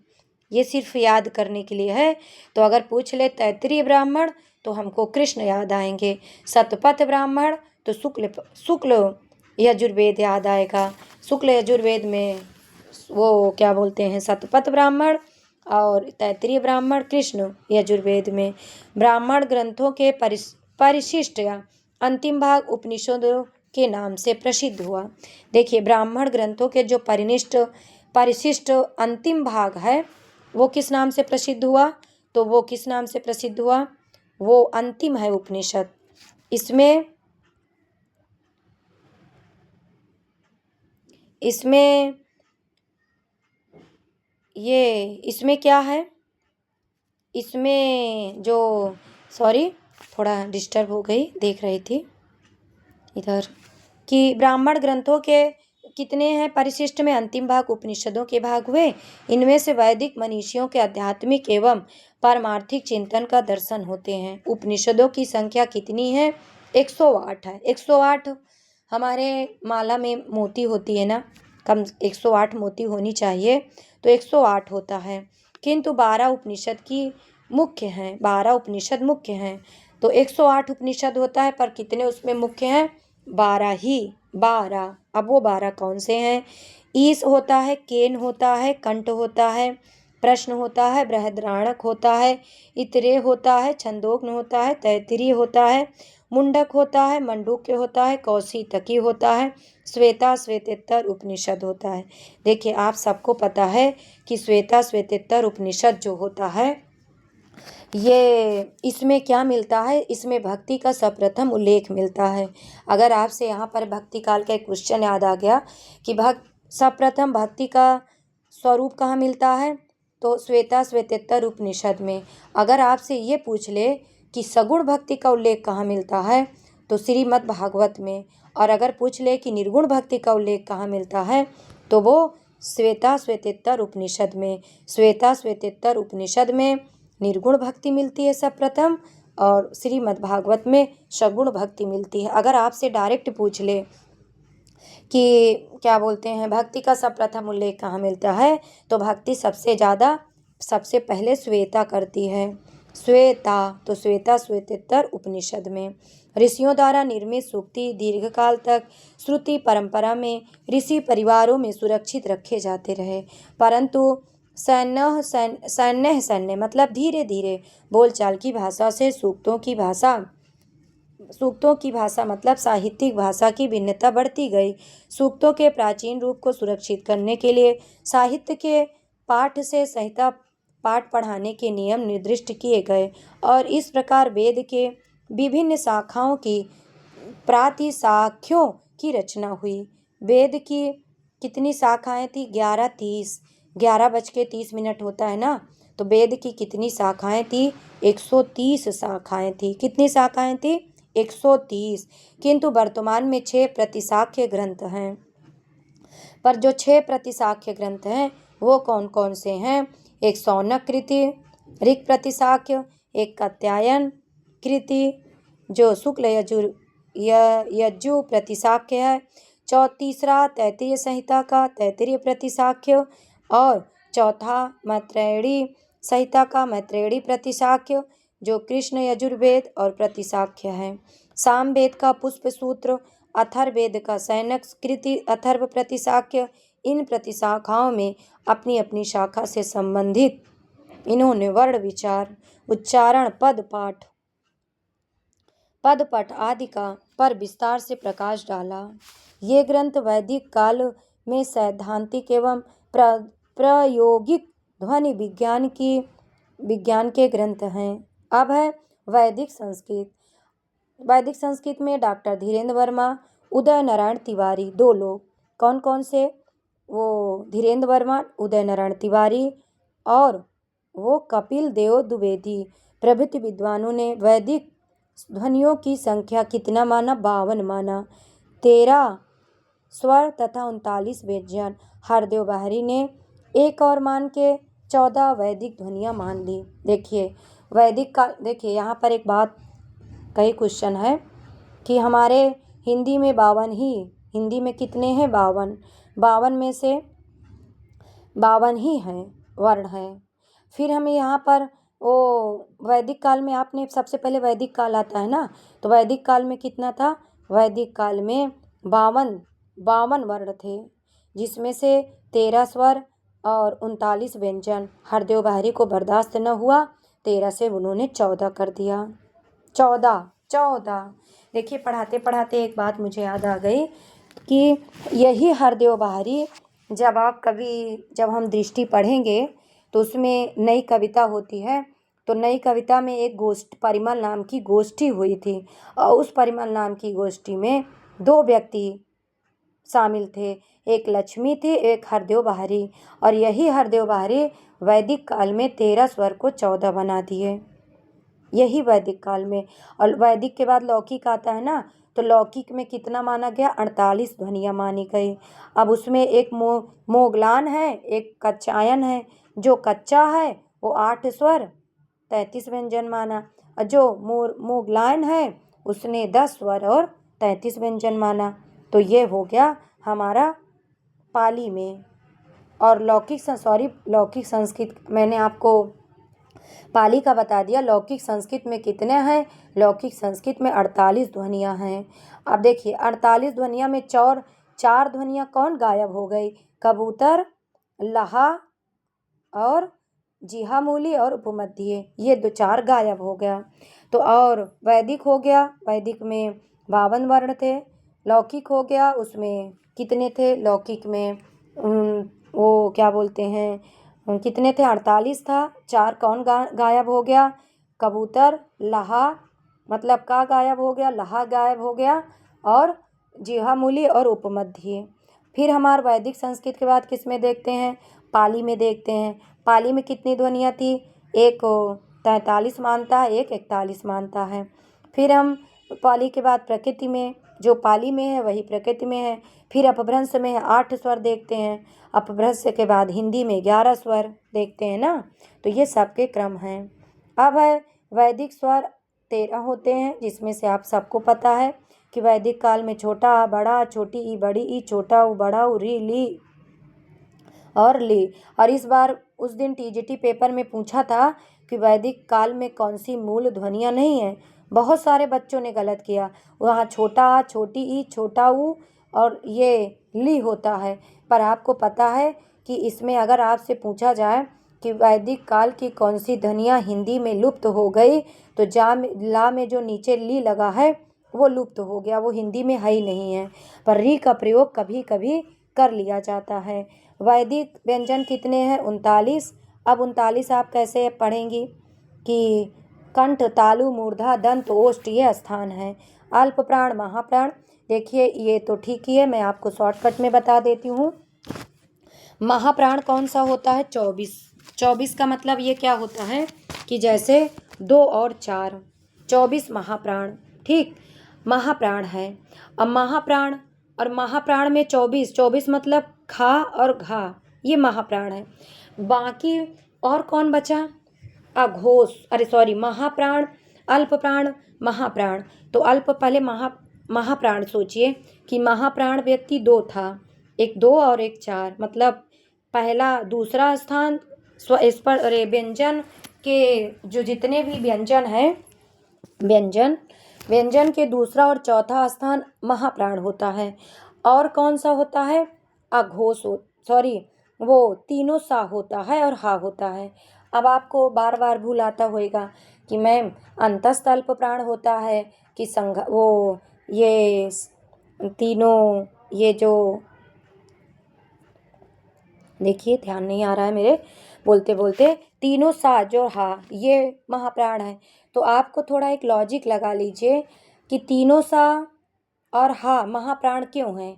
ये सिर्फ याद करने के लिए है। तो अगर पूछ ले तैत्तिरीय ब्राह्मण तो हमको कृष्ण याद आएंगे, शतपथ ब्राह्मण तो शुक्ल यजुर्वेद याद आएगा। शुक्ल यजुर्वेद में वो क्या बोलते हैं, शतपथ ब्राह्मण, और तैत्तिरीय ब्राह्मण कृष्ण यजुर्वेद में। ब्राह्मण ग्रंथों के परिशिष्ट या अंतिम भाग उपनिषदों के नाम से प्रसिद्ध हुआ। देखिए ब्राह्मण ग्रंथों के जो परिशिष्ट अंतिम भाग है वो किस नाम से प्रसिद्ध हुआ, तो वो किस नाम से प्रसिद्ध हुआ, वो अंतिम है उपनिषद। इसमें क्या है, इसमें जो सॉरी थोड़ा डिस्टर्ब हो गई, देख रही थी इधर कि ब्राह्मण ग्रंथों के कितने हैं परिशिष्ट में? अंतिम भाग उपनिषदों के भाग हुए। इनमें से वैदिक मनीषियों के आध्यात्मिक एवं पारमार्थिक चिंतन का दर्शन होते हैं। उपनिषदों की संख्या कितनी है? 108 है। 108 हमारे माला में मोती होती है ना, कम 108 मोती होनी चाहिए, तो 108 होता है। किंतु 12 उपनिषद की मुख्य हैं, 12 उपनिषद मुख्य हैं, तो 108 उपनिषद होता है, पर कितने उसमें मुख्य हैं? 12 ही, 12। अब वो 12 कौन से हैं? ईश होता है, केन होता है, कंठ होता है, प्रश्न होता है, बृहद्राणक होता है, इतरे होता है, छंदोग्न होता है, तैत्तिरीय होता है, मुंडक होता है, मंडूक्य होता है, कौशितकी होता है, श्वेता श्वेतेत्तर उपनिषद होता है। देखिए आप सबको पता है कि श्वेता श्वेतेत्तर उपनिषद जो होता है, ये इसमें क्या मिलता है? इसमें भक्ति का सर्वप्रथम उल्लेख मिलता है। अगर आपसे यहाँ पर भक्ति काल का एक क्वेश्चन याद आ गया कि सर्वप्रथम भक्ति का स्वरूप कहाँ मिलता है, तो श्वेता श्वेतेत्तर उपनिषद में। अगर आपसे ये पूछ ले कि सगुण भक्ति का उल्लेख कहाँ मिलता है, तो श्रीमद् भागवत में। और अगर पूछ ले कि निर्गुण भक्ति का उल्लेख कहाँ मिलता है, तो वो श्वेता श्वेतेत्तर उपनिषद में। श्वेता श्वेतेत्तर उपनिषद में निर्गुण भक्ति मिलती है सर्वप्रथम, और श्रीमद् भागवत में सगुण भक्ति मिलती है। अगर आपसे डायरेक्ट पूछ ले कि क्या बोलते हैं भक्ति का सर्वप्रथम उल्लेख कहाँ मिलता है, तो भक्ति सबसे पहले श्वेता करती है। श्वेता, तो श्वेता श्वेतेत्तर उपनिषद में। ऋषियों द्वारा निर्मित सूक्ति दीर्घकाल तक श्रुति परंपरा में ऋषि परिवारों में सुरक्षित रखे जाते रहे, परंतु सैन्य मतलब धीरे धीरे बोलचाल की भाषा से सूक्तों की भाषा मतलब साहित्यिक भाषा की भिन्नता बढ़ती गई। सूक्तों के प्राचीन रूप को सुरक्षित करने के लिए साहित्य के पाठ से संहिता पाठ पढ़ाने के नियम निर्दिष्ट किए गए, और इस प्रकार वेद के विभिन्न शाखाओं की प्रातिशाख्यों की रचना हुई। वेद की कितनी शाखाएं थी? 11:30 होता है ना, तो वेद की कितनी शाखाएं थी? 130 शाखाएं थी। कितनी शाखाएं थी? 130। किंतु वर्तमान में 6 प्रतिशाख्य ग्रंथ हैं। पर जो 6 प्रतिशाख्य ग्रंथ हैं वो कौन कौन से हैं? एक शौनक कृति ऋक् प्रतिशाख्य, एक कात्यायन कृति जो शुक्ल यजु प्रतिशाख्य है, तीसरा तैत्तिरीय संहिता का तैत्तिरीय प्रतिशाख्य, और चौथा मैत्रेयी संहिता का मैत्रेयी प्रतिशाख्य जो कृष्ण यजुर्वेद और प्रतिशाख्य है। सामवेद का पुष्प सूत्र, अथर्ववेद का शौनक कृति अथर्व प्रतिशाख्य। इन प्रतिशाखाओं में अपनी अपनी शाखा से संबंधित इन्होंने वर्ण विचार उच्चारण पद पाठ आदि का पर विस्तार से प्रकाश डाला। ये ग्रंथ वैदिक काल में सैद्धांतिक एवं प्रायोगिक ध्वनि विज्ञान के ग्रंथ हैं। अब है वैदिक संस्कृत। वैदिक संस्कृत में डॉक्टर धीरेन्द्र वर्मा, उदय नारायण तिवारी, 2 लोग। कौन कौन से? वो धीरेन्द्र वर्मा, उदय नारायण तिवारी, और वो कपिल देव द्विवेदी प्रभृति विद्वानों ने वैदिक ध्वनियों की संख्या कितना माना? 52 माना। 13 स्वर तथा 39 व्यंजन। हरदेव बाहरी ने एक और मान के 14 वैदिक ध्वनियाँ मान ली। देखिए यहाँ पर एक बात कई क्वेश्चन है कि हमारे हिंदी में 52 हिंदी में कितने हैं? 52 में से 52 ही हैं वर्ण हैं। फिर हमें यहाँ पर वैदिक काल में, आपने सबसे पहले वैदिक काल आता है ना, तो वैदिक काल में कितना था? वैदिक काल में 52 वर्ण थे, जिसमें से 13 स्वर और 39 व्यंजन। हरदेव बाहरी को बर्दाश्त न हुआ, 13 से उन्होंने 14 कर दिया। 14। देखिए पढ़ाते पढ़ाते एक बात मुझे याद आ गई कि यही हरदेव बाहरी, जब हम दृष्टि पढ़ेंगे तो उसमें नई कविता होती है, तो नई कविता में एक परिमल नाम की गोष्ठी हुई थी, और उस परिमल नाम की गोष्ठी में 2 व्यक्ति शामिल थे, एक लक्ष्मी थी, एक हरदेव बाहरी। और यही हरदेव बाहरी वैदिक काल में 13 स्वर को 14 बना दिए, यही वैदिक काल में। और वैदिक के बाद लौकिक आता है ना, तो लौकिक में कितना माना गया? 48 ध्वनियाँ मानी गई। अब उसमें एक मोगलान है, एक कच्चायन है। जो कच्चा है वो 8 स्वर 33 व्यंजन माना, और जो मोगलान है उसने 10 स्वर और 33 व्यंजन माना। तो ये हो गया हमारा पाली में। और लौकिक संस्कृत मैंने आपको पाली का बता दिया। लौकिक संस्कृत में कितने हैं? लौकिक संस्कृत में 48 ध्वनियाँ हैं। अब देखिए 48 ध्वनियाँ में चार ध्वनियाँ कौन गायब हो गई? कबूतर, लहा और जिहामूली और उपमध्य, ये 4 गायब हो गया। तो और वैदिक हो गया, वैदिक में 52 वर्ण थे। लौकिक हो गया, उसमें कितने थे? लौकिक में वो क्या बोलते हैं, कितने थे? 48 था। 4 कौन गायब हो गया? कबूतर, लहा मतलब का गायब हो गया, लहा गायब हो गया, और जिहामूली और उपमध्य। फिर हमारे वैदिक संस्कृत के बाद किस में देखते हैं? पाली में देखते हैं। पाली में कितनी ध्वनियाँ थी? एक 43 मानता है, एक 41 मानता है। फिर हम पाली के बाद प्रकृति में, जो पाली में है वही प्रकृति में है। फिर अपभ्रंश में 8 स्वर देखते हैं। अपभ्रंश के बाद हिंदी में 11 स्वर देखते हैं ना। तो ये सबके क्रम हैं। अब है वैदिक स्वर 13 होते हैं, जिसमें से आप सबको पता है कि वैदिक काल में छोटा आ बड़ा, छोटी ई बड़ी ई, छोटा ऊ बड़ा ऊ, री ली और ली। और इस बार उस दिन टीजीटी पेपर में पूछा था कि वैदिक काल में कौन सी मूल ध्वनियाँ नहीं हैं। बहुत सारे बच्चों ने गलत किया। वहाँ छोटा आ, छोटी ई, छोटा ऊ और ये ली होता है। पर आपको पता है कि इसमें अगर आपसे पूछा जाए कि वैदिक काल की कौन सी ध्वनियाँ हिंदी में लुप्त हो गई, तो ला में जो नीचे ली लगा है वो लुप्त हो गया, वो हिंदी में है ही नहीं है। पर री का प्रयोग कभी कभी कर लिया जाता है। वैदिक व्यंजन कितने हैं? 39। अब 39 आप कैसे पढ़ेंगी कि कंठ, तालु, मूर्धा, दंत, ओष्ठ ये स्थान है। अल्प प्राण, महाप्राण, देखिए ये तो ठीक ही है, मैं आपको शॉर्टकट में बता देती हूँ। महाप्राण कौन सा होता है? 24 का मतलब ये क्या होता है कि जैसे 2 और 4, 24 महाप्राण। ठीक, महाप्राण है। अब महाप्राण में 24 मतलब खा और घा, ये महाप्राण है। बाकी और कौन बचा? अघोष, अरे सॉरी, महाप्राण, अल्प प्राण, महाप्राण। तो अल्प पहले महाप्राण सोचिए कि महाप्राण व्यक्ति 2 था, एक 2 और एक 4, मतलब पहला दूसरा स्थान व्यंजन के जो जितने भी व्यंजन हैं, व्यंजन के दूसरा और चौथा स्थान महाप्राण होता है। और कौन सा होता है? अघोष, सॉरी, वो तीनों सा होता है और हा होता है। अब आपको बार बार भूल आता होगा कि मैम अंतस्थ अल्प प्राण होता है कि वो ये तीनों, ये जो देखिए ध्यान नहीं आ रहा है मेरे बोलते बोलते, तीनों सा जो हा ये महाप्राण है। तो आपको थोड़ा एक लॉजिक लगा लीजिए कि तीनों सा और हा महाप्राण क्यों हैं?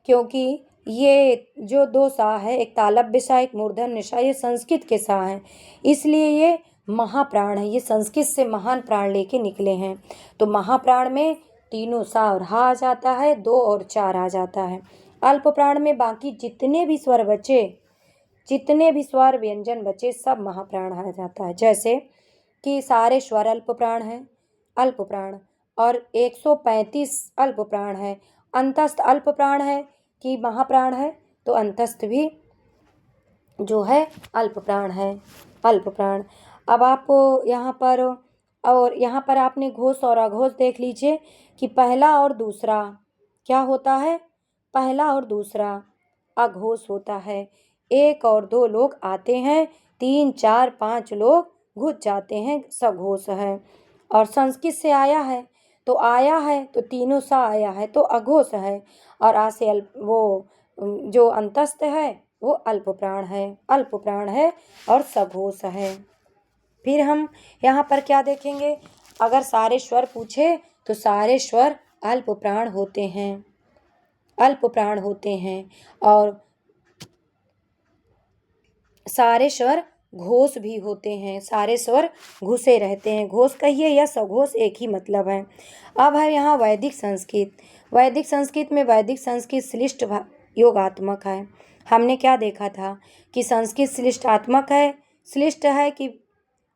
क्योंकि ये जो 2 सा है, एक तालव्य सा, एक मूर्धन्य सा, ये संस्कृत के सा हैं, इसलिए ये महाप्राण है। ये संस्कृत से महान प्राण लेके निकले हैं। तो महाप्राण में तीनों सा और हा आ जाता है, 2 और 4 आ जाता है। अल्प प्राण में बाकी जितने भी स्वर बचे, जितने भी स्वर व्यंजन बचे, सब महाप्राण आ जाता है। जैसे कि सारे स्वर अल्प प्राण हैं, अल्प प्राण, और 135 अल्प प्राण है। अंतस्थ अल्प प्राण है कि महाप्राण है? तो अंतस्थ भी जो है अल्प प्राण है, अल्प प्राण। अब आप यहाँ पर आपने घोष और अघोष देख लीजिए कि पहला और दूसरा क्या होता है? पहला और दूसरा अघोष होता है। 1 और 2 लोग आते हैं, 3, 4, 5 लोग घुस जाते हैं, सघोष है। और संस्कृत से आया है तो तीनों सा आया है तो अघोष है। और आ से वो जो अंतस्थ है वो अल्प प्राण है और सघोष है। फिर हम यहाँ पर क्या देखेंगे? अगर सारे स्वर पूछे तो सारे स्वर अल्प प्राण होते हैं और सारे स्वर घोष भी होते हैं, सारे स्वर घुसे रहते हैं। घोष कहिए या सघोष एक ही मतलब है। अब है यहाँ वैदिक संस्कृत। वैदिक संस्कृत में वैदिक संस्कृत श्लिष्ट योगात्मक है। हमने क्या देखा था कि संस्कृत श्लिष्टात्मक है, श्लिष्ट है कि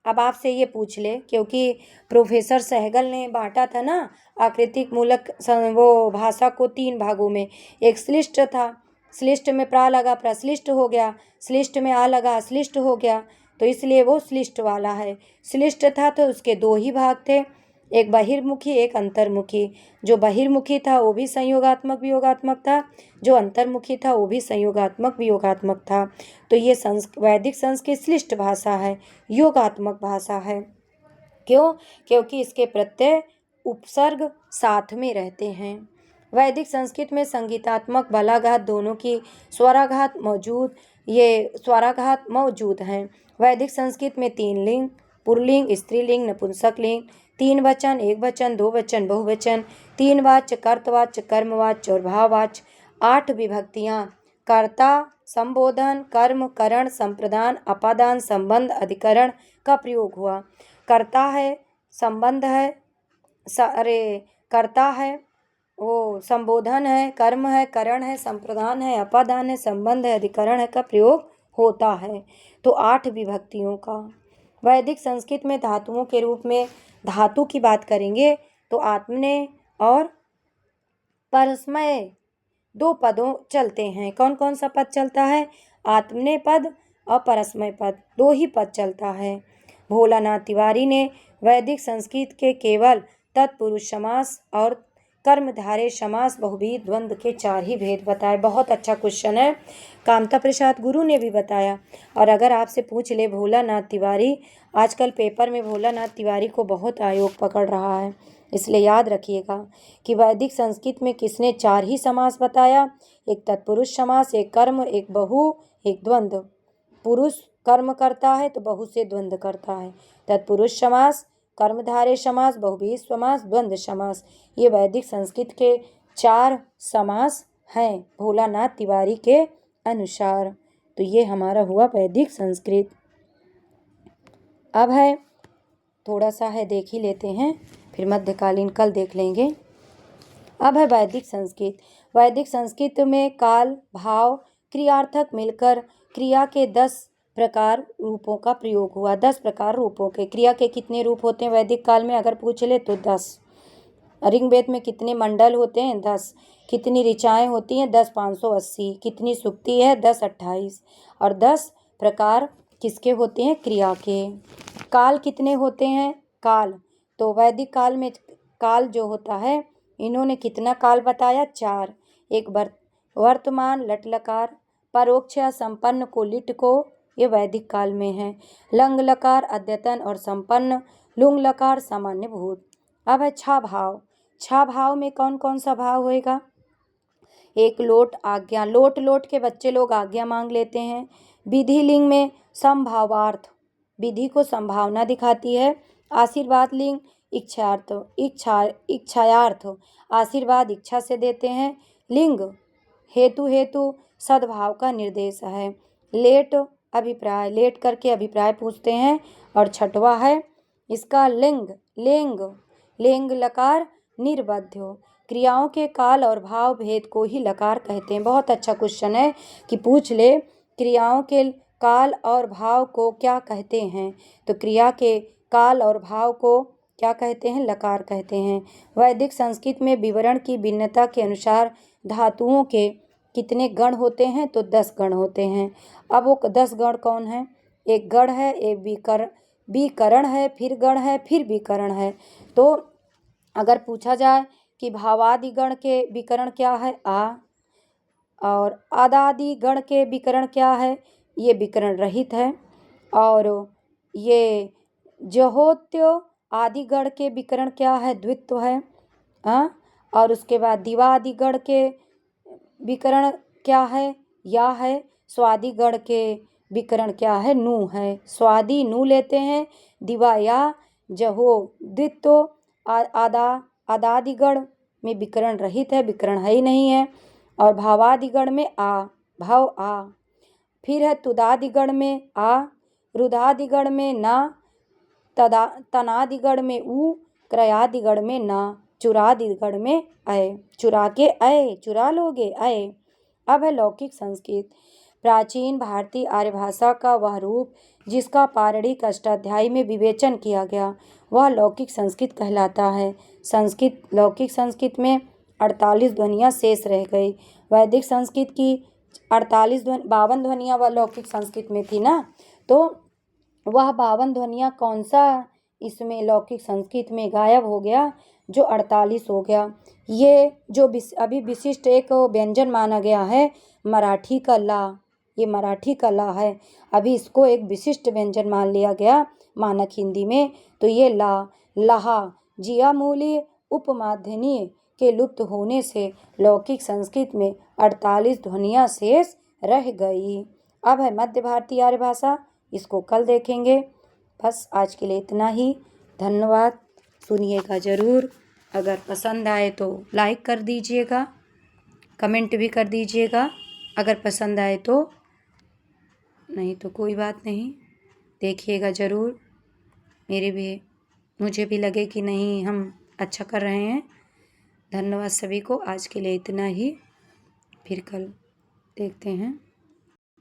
अब आपसे ये पूछ ले, क्योंकि प्रोफेसर सहगल ने बांटा था ना आकृतिक मूलक वो भाषा को 3 भागों में। एक श्लिष्ट था, श्लिष्ट में प्रा लगा प्रश्लिष्ट हो गया, श्लिष्ट में आ लगा अश्लिष्ट हो गया, तो इसलिए वो श्लिष्ट वाला है। श्लिष्ट था तो उसके 2 ही भाग थे, एक बहिर्मुखी एक अंतर्मुखी। जो बहिर्मुखी था वो भी संयोगात्मक वियोगात्मक था, जो अंतर्मुखी था वो भी संयोगात्मक वियोगात्मक था। तो ये वैदिक संस्कृत श्लिष्ट भाषा है, योगात्मक भाषा है। क्यों? क्योंकि इसके प्रत्यय उपसर्ग साथ में रहते हैं। वैदिक संस्कृत में संगीतात्मक बलाघात दोनों की स्वराघात मौजूद हैं। वैदिक संस्कृत में 3 लिंग, पुल्लिंग स्त्रीलिंग नपुंसक लिंग, 3 वचन, 1 वचन, 2 वचन, बहुवचन, 3 वाच्य, कर्तवाच्य, कर्मवाच्य और भाववाच्य, 8 विभक्तियां कर्ता, संबोधन, कर्म, करण, संप्रदान, अपादान, संबंध, अधिकरण का प्रयोग हुआ। कर्ता है, संबंध है, कर्ता है, वो संबोधन है, कर्म है, करण है, संप्रदान है, अपादान है, संबंध है, अधिकरण है का प्रयोग होता है। तो 8 विभक्तियों का। वैदिक संस्कृत में धातुओं के रूप में धातु की बात करेंगे तो आत्मनेय और परस्मय 2 पदों चलते हैं। कौन कौन सा पद चलता है? आत्मनेय पद और परस्मय पद, 2 ही पद चलता है। भोलानाथ तिवारी ने वैदिक संस्कृत के केवल तत्पुरुष समास और कर्मधारय समास बहुव्रीहि द्वंद्व के 4 ही भेद बताए। बहुत अच्छा क्वेश्चन है, कामता प्रसाद गुरु ने भी बताया। और अगर आपसे पूछ ले भोलानाथ तिवारी, आजकल पेपर में भोलानाथ तिवारी को बहुत आयोग पकड़ रहा है, इसलिए याद रखिएगा कि वैदिक संस्कृत में किसने 4 ही समास बताया, एक तत्पुरुष समास, एक कर्म, एक बहु, एक द्वंद्व। पुरुष कर्म करता है तो बहु से द्वंद्व करता है। तत्पुरुष समास, कर्मधारय समास, बहुव्रीहि समास, द्वंद्व समास, ये वैदिक संस्कृत के 4 समास हैं भोलानाथ तिवारी के अनुसार। तो ये हमारा हुआ वैदिक संस्कृत। अब है थोड़ा सा है देख ही लेते हैं, फिर मध्यकालीन कल देख लेंगे। अब है वैदिक संस्कृत। वैदिक संस्कृत में काल, भाव, क्रियार्थक मिलकर क्रिया के 10 प्रकार रूपों का प्रयोग हुआ। 10 प्रकार रूपों के। क्रिया के कितने रूप होते हैं वैदिक काल में अगर पूछ ले तो 10। ऋग्वेद में कितने मंडल होते हैं? 10। कितनी ऋचाएँ होती हैं? 10 580। कितनी सुक्ति है? 10 28। और 10 प्रकार किसके होते हैं? क्रिया के। काल कितने होते हैं? काल तो वैदिक काल में काल जो होता है, इन्होंने कितना काल बताया? 4। एक वर्तमान लट लकार, परोक्ष या संपन्न को लिट को, ये वैदिक काल में है। लंग लकार अद्यतन और संपन्न, लुंग लकार सामान्य भूत। अब है छा भाव। छा भाव में कौन कौन सा भाव होएगा? एक लोट आज्ञा, लोट लोट के बच्चे लोग आज्ञा मांग लेते हैं। विधि लिंग में संभावार्थ, विधि को संभावना दिखाती है। आशीर्वाद लिंग इच्छायार्थ, आशीर्वाद इच्छा से देते हैं। लिंग हेतु सद्भाव का निर्देश है। लेट अभिप्राय, लेट करके अभिप्राय पूछते हैं। और छठवा है इसका लेंग लकार निर्बध्य, क्रियाओं के काल और भाव भेद को ही लकार कहते हैं। बहुत अच्छा क्वेश्चन है कि पूछ ले क्रियाओं के काल और भाव को क्या कहते हैं, तो क्रिया के काल और भाव को क्या कहते हैं? लकार कहते हैं। वैदिक संस्कृत में विवरण की भिन्नता के अनुसार धातुओं के कितने गण होते हैं? तो 10 गण होते हैं। अब वो 10 गण कौन है? एक गण है, एक विकरण है, फिर गण है, फिर विकरण है। तो अगर पूछा जाए कि भावादि गण के विकरण क्या है? आ। और आदादि गण के विकरण क्या है? ये विकरण रहित है। और ये जहोत्य आदि गण के विकरण क्या है? द्वित्व है। और उसके बाद दिवादि गण के विकरण क्या है? या है। स्वादि गण के विकरण क्या है? नु है। स्वादि नु लेते हैं, दिवा या, जहो द्वित्व, आदादिगण में विकरण रहित है, विकरण है ही नहीं है। और भावादिगण में आ, भाव आ। फिर है तुदादिगण में आ, रुधादिगण में न, तनादिगण में उ, क्रयादिगण में न, चुरादिगण में अय। चुरा के अय, चुरा लोगे अय। अब है लौकिक संस्कृत। प्राचीन भारतीय आर्य भाषा का वह रूप जिसका पारणिक अष्टाध्यायी में विवेचन किया गया वह लौकिक संस्कृत कहलाता है। लौकिक संस्कृत में 48 ध्वनियाँ शेष रह गई। वैदिक संस्कृत की 52 ध्वनियाँ वह लौकिक संस्कृत में थी ना, तो वह 52 ध्वनियाँ कौन सा इसमें लौकिक संस्कृत में गायब हो गया, जो 48 हो गया। ये जो अभी विशिष्ट एक व्यंजन माना गया है मराठी का ला, ये मराठी का ला है, अभी इसको एक विशिष्ट व्यंजन मान लिया गया मानक हिंदी में। तो ये ला, लहा, जिया मूल्य उपमाध्यनीय के लुप्त होने से लौकिक संस्कृत में 48 ध्वनियाँ शेष रह गई। अब है मध्य भारतीय आर्य भाषा, इसको कल देखेंगे। बस आज के लिए इतना ही। धन्यवाद। सुनिएगा ज़रूर। अगर पसंद आए तो लाइक कर दीजिएगा, कमेंट भी कर दीजिएगा अगर पसंद आए तो, नहीं तो कोई बात नहीं, देखिएगा ज़रूर। मुझे भी लगे कि नहीं हम अच्छा कर रहे हैं। धन्यवाद सभी को। आज के लिए इतना ही, फिर कल देखते हैं।